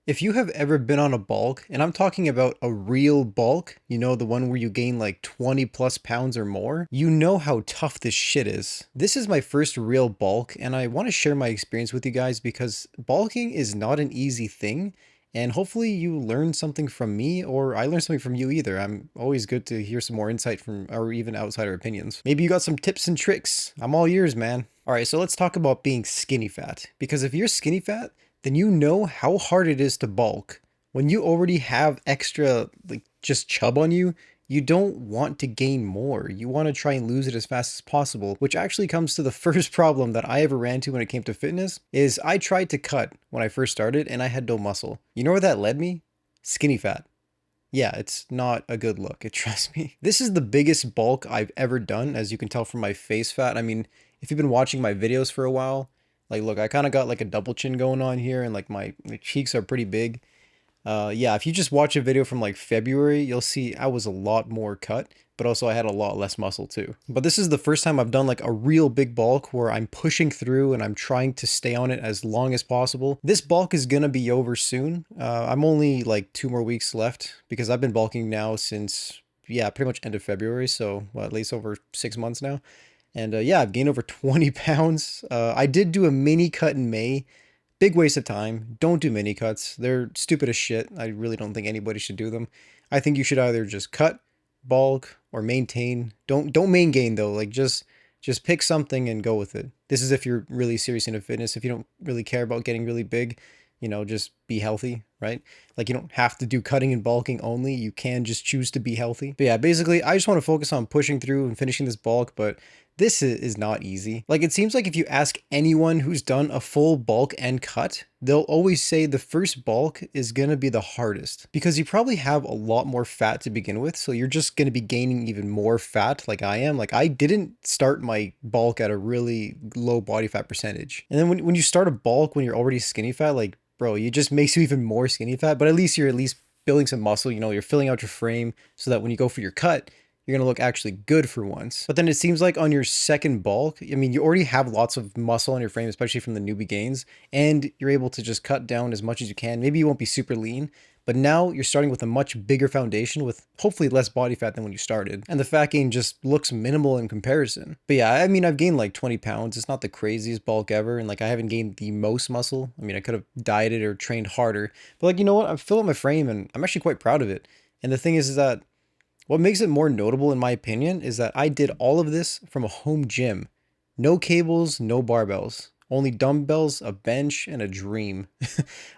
If you have ever been on a bulk, and I'm talking about a real bulk, you know, the one where you gain like 20 plus pounds or more, you know how tough this shit is. This is my first real bulk, and I want to share my experience with you guys because bulking is not an easy thing, and hopefully you learn something from me, or I learn something from you either. I'm always good to hear some more insight from, or even outsider opinions. Maybe you got some tips and tricks. I'm all ears, man. Alright, so let's talk about being skinny fat. Because if you're skinny fat, then you know how hard it is to bulk. When you already have extra, like just chub on you, you don't want to gain more. You want to try and lose it as fast as possible, which actually comes to the first problem that I ever ran to when it came to fitness is I tried to cut when I first started and I had no muscle. You know where that led me? Skinny fat. Yeah, it's not a good look, trust me. This is the biggest bulk I've ever done, as you can tell from my face fat. I mean, if you've been watching my videos for a while, like look, I kind of got like a double chin going on here and like my cheeks are pretty big. Yeah, if you just watch a video from like February, you'll see I was a lot more cut, but also I had a lot less muscle too. But this is the first time I've done like a real big bulk where I'm pushing through and I'm trying to stay on it as long as possible. This bulk is gonna be over soon. I'm only like 2 more weeks left because I've been bulking now since, yeah, pretty much end of February. So well, at least over 6 months now. And yeah, I've gained over 20 pounds. I did do a mini cut in May. Big waste of time. Don't do mini cuts. They're stupid as shit. I really don't think anybody should do them. I think you should either just cut, bulk, or maintain. Don't main gain though. Like just pick something and go with it. This is if you're really serious into fitness. If you don't really care about getting really big, you know, just be healthy, right? Like you don't have to do cutting and bulking only. You can just choose to be healthy. But yeah, basically, I just want to focus on pushing through and finishing this bulk, but this is not easy. Like it seems like if you ask anyone who's done a full bulk and cut, they'll always say the first bulk is going to be the hardest because you probably have a lot more fat to begin with. So you're just going to be gaining even more fat like I am. Like I didn't start my bulk at a really low body fat percentage. And then when you start a bulk when you're already skinny fat, like bro, it just makes you even more skinny fat, but at least you're at least building some muscle, you know, you're filling out your frame so that when you go for your cut, you're going to look actually good for once. But then it seems like on your second bulk, I mean, you already have lots of muscle on your frame, especially from the newbie gains, and you're able to just cut down as much as you can. Maybe you won't be super lean, but now you're starting with a much bigger foundation with hopefully less body fat than when you started. And the fat gain just looks minimal in comparison. But yeah, I mean, I've gained like 20 pounds. It's not the craziest bulk ever. And like, I haven't gained the most muscle. I mean, I could have dieted or trained harder, but like, you know what? I'm filling my frame and I'm actually quite proud of it. And the thing is that what makes it more notable, in my opinion, is that I did all of this from a home gym. No cables, no barbells, only dumbbells, a bench, and a dream.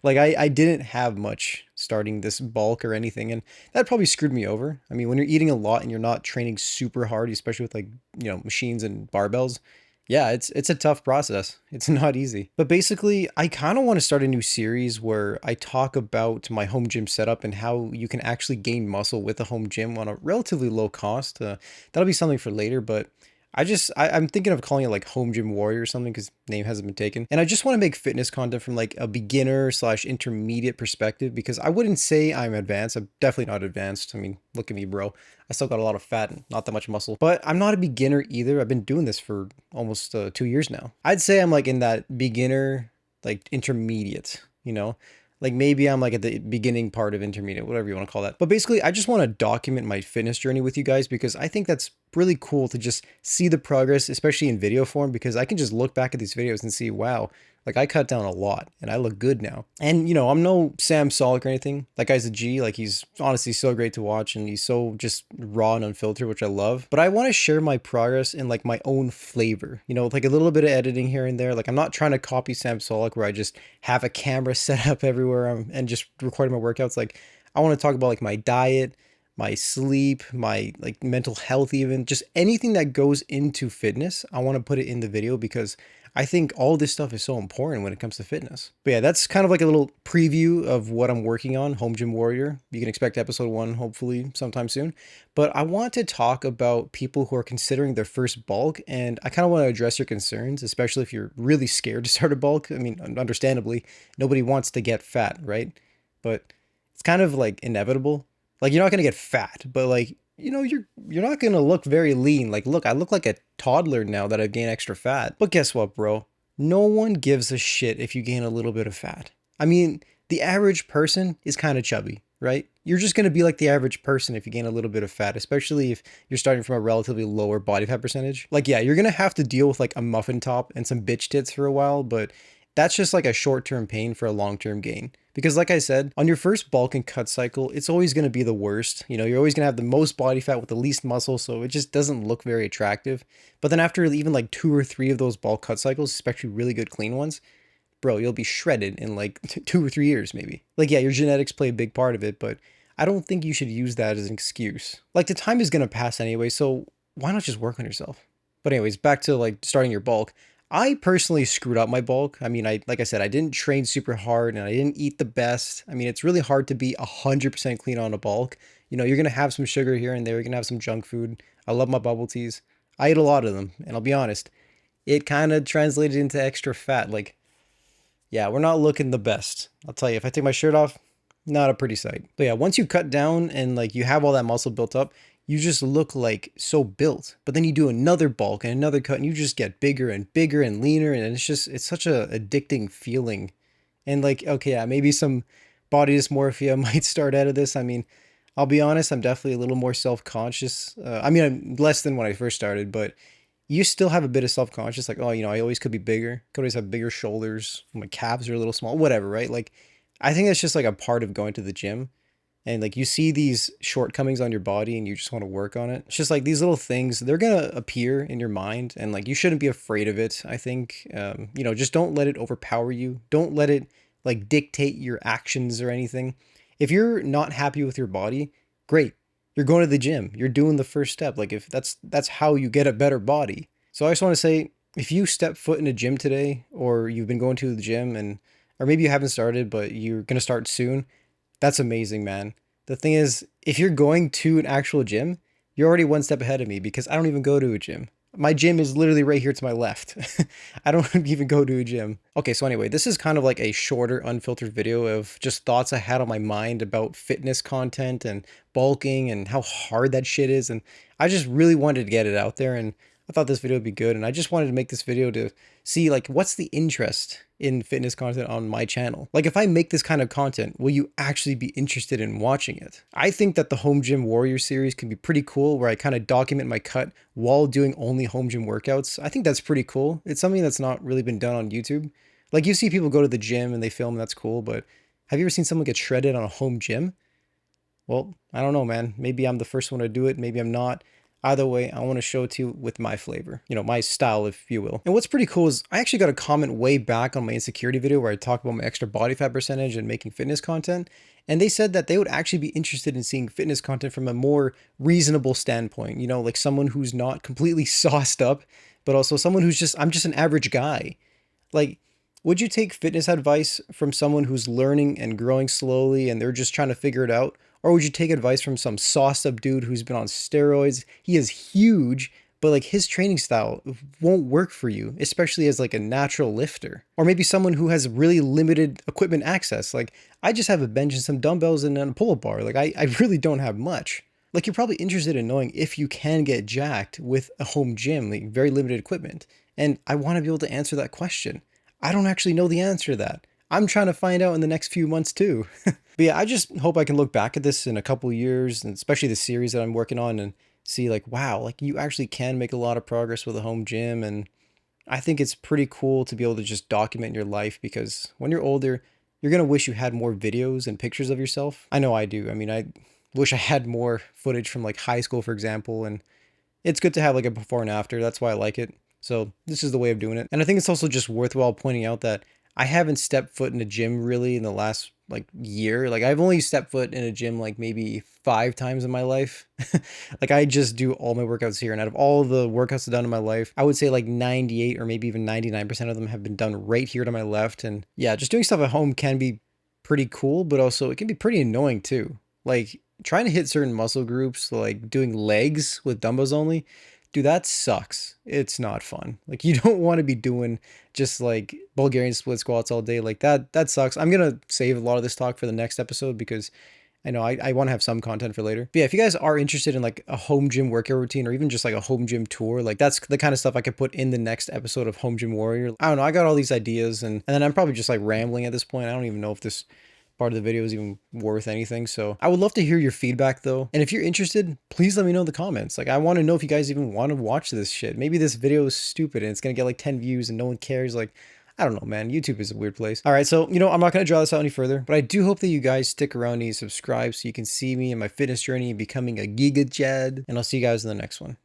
Like, I didn't have much starting this bulk or anything, and that probably screwed me over. I mean, when you're eating a lot and you're not training super hard, especially with like, you know, machines and barbells, yeah, it's a tough process. It's not easy. But basically, I kind of want to start a new series where I talk about my home gym setup and how you can actually gain muscle with a home gym on a relatively low cost. That'll be something for later, but I'm thinking of calling it like Home Gym Warrior or something because name hasn't been taken. And I just want to make fitness content from like a beginner slash intermediate perspective because I wouldn't say I'm advanced. I'm definitely not advanced. I mean, look at me, bro. I still got a lot of fat and not that much muscle, but I'm not a beginner either. I've been doing this for almost 2 years now. I'd say I'm like in that beginner, like intermediate, you know? Like maybe I'm like at the beginning part of intermediate, whatever you want to call that. But basically, I just want to document my fitness journey with you guys because I think that's really cool to just see the progress, especially in video form, because I can just look back at these videos and see, wow, like I cut down a lot and I look good now. And you know, I'm no Sam Sulek or anything. That guy's a G. Like he's honestly so great to watch and he's so just raw and unfiltered, which I love. But I want to share my progress in like my own flavor, you know, like a little bit of editing here and there. Like I'm not trying to copy Sam Sulek where I just have a camera set up everywhere and just recording my workouts. Like I want to talk about like my diet, my sleep, my like mental health, even just anything that goes into fitness. I want to put it in the video because I think all this stuff is so important when it comes to fitness. But yeah, that's kind of like a little preview of what I'm working on, Home Gym Warrior. You can expect episode 1 hopefully sometime soon. But I want to talk about people who are considering their first bulk, and I kind of want to address your concerns, especially if you're really scared to start a bulk. I mean, understandably, nobody wants to get fat, right? But it's kind of like inevitable. Like you're not going to get fat, but like, you know, you're not going to look very lean. Like, look, I look like a toddler now that I've gained extra fat. But guess what, bro? No one gives a shit if you gain a little bit of fat. I mean, The average person is kind of chubby, right? You're just going to be like the average person if you gain a little bit of fat, especially if you're starting from a relatively lower body fat percentage. Like, yeah, you're going to have to deal with like a muffin top and some bitch tits for a while, but that's just like a short-term pain for a long-term gain. Because like I said, on your first bulk and cut cycle, it's always going to be the worst. You know, you're always going to have the most body fat with the least muscle, so it just doesn't look very attractive. But then after even like 2 or 3 of those bulk cut cycles, especially really good clean ones, bro, you'll be shredded in like 2 or 3 years maybe. Like, yeah, your genetics play a big part of it, but I don't think you should use that as an excuse. Like, the time is gonna pass anyway, so why not just work on yourself? But anyways, back to like starting your bulk. I personally screwed up my bulk. I mean, like I said, I didn't train super hard and I didn't eat the best. I mean, it's really hard to be 100% clean on a bulk. You know, you're gonna have some sugar here and there. You're gonna have some junk food. I love my bubble teas. I ate a lot of them, and I'll be honest, it kind of translated into extra fat. Like, yeah, we're not looking the best. I'll tell you, if I take my shirt off, not a pretty sight. But yeah, once you cut down and like you have all that muscle built up, you just look like so built. But then you do another bulk and another cut and you just get bigger and bigger and leaner. And it's such a addicting feeling. And like, okay, yeah, maybe some body dysmorphia might start out of this. I mean, I'll be honest, I'm definitely a little more self-conscious. I mean, I'm less than when I first started, but you still have a bit of self-conscious, like, oh, you know, I always could be bigger, could always have bigger shoulders, my calves are a little small, whatever, right? Like, I think that's just like a part of going to the gym. And like you see these shortcomings on your body and you just want to work on it. It's just like these little things, they're gonna appear in your mind, and like you shouldn't be afraid of it. I think, you know, just don't let it overpower you. Don't let it like dictate your actions or anything. If you're not happy with your body, great. You're going to the gym. You're doing the first step. Like, if that's how you get a better body. So I just want to say, if you step foot in a gym today, or you've been going to the gym and, or maybe you haven't started, but you're going to start soon, that's amazing, man. The thing is, if you're going to an actual gym, you're already one step ahead of me because I don't even go to a gym. My gym is literally right here to my left. I don't even go to a gym. Okay, so anyway, this is kind of like a shorter, unfiltered video of just thoughts I had on my mind about fitness content and bulking and how hard that shit is. And I just really wanted to get it out there, and I thought this video would be good. And I just wanted to make this video to see like what's the interest in fitness content on my channel. Like, if I make this kind of content, will you actually be interested in watching it? I think that the Home Gym Warrior series can be pretty cool, where I kind of document my cut while doing only home gym workouts. I think that's pretty cool. It's something that's not really been done on YouTube. Like, you see people go to the gym and they film, and that's cool, but have you ever seen someone get shredded on a home gym? Well, I don't know, man. Maybe I'm the first one to do it. Maybe I'm not. Either way, I want to show it to you with my flavor, you know, my style, if you will. And what's pretty cool is I actually got a comment way back on my insecurity video where I talk about my extra body fat percentage and making fitness content. And they said that they would actually be interested in seeing fitness content from a more reasonable standpoint, you know, like someone who's not completely sauced up, but also someone who's just, I'm just an average guy. Like, would you take fitness advice from someone who's learning and growing slowly and they're just trying to figure it out? Or would you take advice from some sauced up dude who's been on steroids? He is huge, but like his training style won't work for you, especially as like a natural lifter. Or maybe someone who has really limited equipment access. Like, I just have a bench and some dumbbells and a pull-up bar. Like, I really don't have much. Like, you're probably interested in knowing if you can get jacked with a home gym, like very limited equipment. And I want to be able to answer that question. I don't actually know the answer to that. I'm trying to find out in the next few months too. But yeah, I just hope I can look back at this in a couple of years, and especially the series that I'm working on, and see like, wow, like you actually can make a lot of progress with a home gym. And I think it's pretty cool to be able to just document your life, because when you're older, you're going to wish you had more videos and pictures of yourself. I know I do. I mean, I wish I had more footage from like high school, for example, and it's good to have like a before and after. That's why I like it. So this is the way of doing it. And I think it's also just worthwhile pointing out that I haven't stepped foot in a gym really in the last like year. Like, I've only stepped foot in a gym like maybe 5 times in my life. Like, I just do all my workouts here. And out of all the workouts I've done in my life, I would say like 98 or maybe even 99% of them have been done right here to my left. And yeah, just doing stuff at home can be pretty cool, but also it can be pretty annoying too. Like, trying to hit certain muscle groups, like doing legs with dumbbells only, dude, that sucks. It's not fun. Like, you don't want to be doing just like Bulgarian split squats all day. Like, that sucks. I'm going to save a lot of this talk for the next episode, because I know I want to have some content for later. But yeah, if you guys are interested in like a home gym workout routine, or even just like a home gym tour, like that's the kind of stuff I could put in the next episode of Home Gym Warrior. I don't know. I got all these ideas, and then I'm probably just like rambling at this point. I don't even know if this part of the video is even worth anything. So I would love to hear your feedback though. And if you're interested, please let me know in the comments. Like I want to know if you guys even want to watch this shit. Maybe this video is stupid and it's going to get like 10 views and no one cares. Like, I don't know, man. YouTube is a weird place. All right, so, you know, I'm not going to draw this out any further, but I do hope that you guys stick around and subscribe so you can see me in my fitness journey and becoming a Giga Jed. And I'll see you guys in the next one.